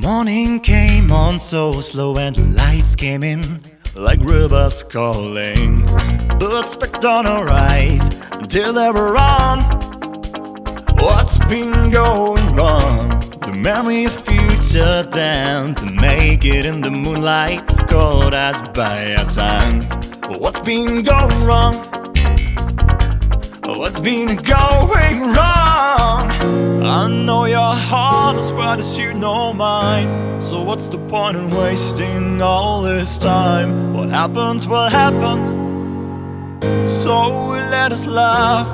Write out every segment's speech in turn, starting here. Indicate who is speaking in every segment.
Speaker 1: Morning came on so slow and the lights came in like rivers calling. Birds pecked on our eyes until they were on. What's been going wrong? The memory of future down to make it in the moonlight caught us by our tongues. What's been going wrong? What's been going wrong? I know your heart as well as you know mine. So what's the point in wasting all this time? What happens will happen, so let us laugh.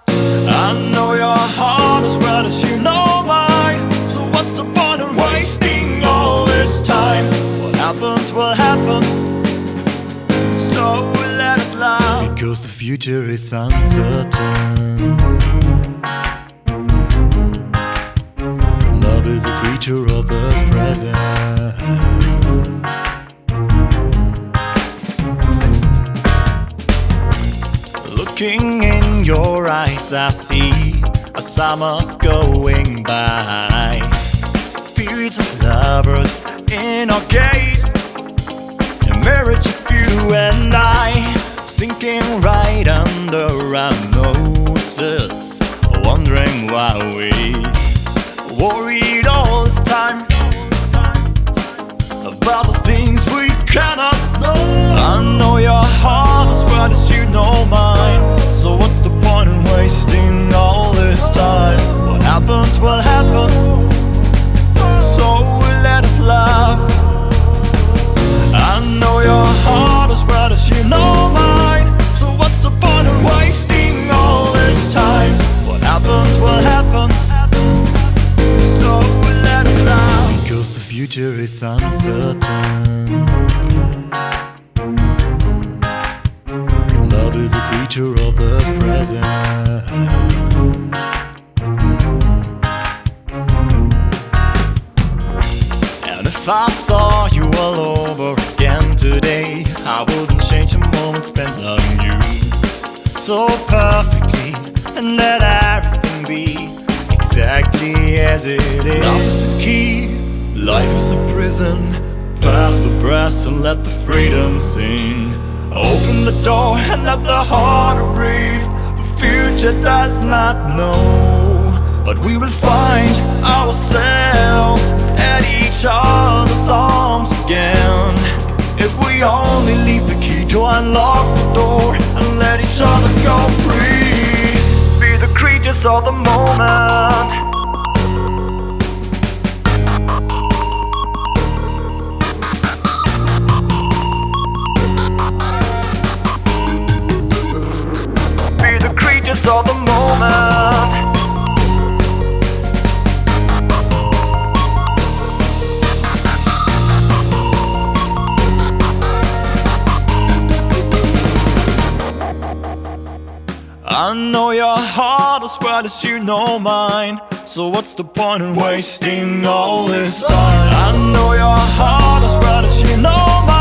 Speaker 1: I know your heart as well as you know mine. So what's the point in wasting all this time? What happens will happen, so let us laugh. Because the future is uncertain. Love is a creature of the present. Looking in your eyes, I see a summer's going by. Periods of lovers in our gaze, a marriage of you and I, sinking right under our noses, wondering why we worried all this time about the things we cannot know. I know your heart as well as you know mine. So what's the point in wasting all this time? What happens will happen, so let us laugh. I know your heart as well as you know mine. So what's the point in wasting all this time? What happens will happen, so let us laugh. Because the future is uncertain. Love is a creature of the present. And if I saw you all over again today, I wouldn't change a moment spent loving you so perfectly, and let everything be exactly as it is. Love is the key, life is a prison. Pass the brass and let the freedom sing. Open the door and let the heart breathe. The future does not know, but we will find ourselves at each other's arms again. If we only leave the key to unlock the door and let each other go free. Be the creatures of the moment. Of the moment. I know your heart as well as you know mine. So what's the point in wasting all this time? I know your heart as well as you know mine.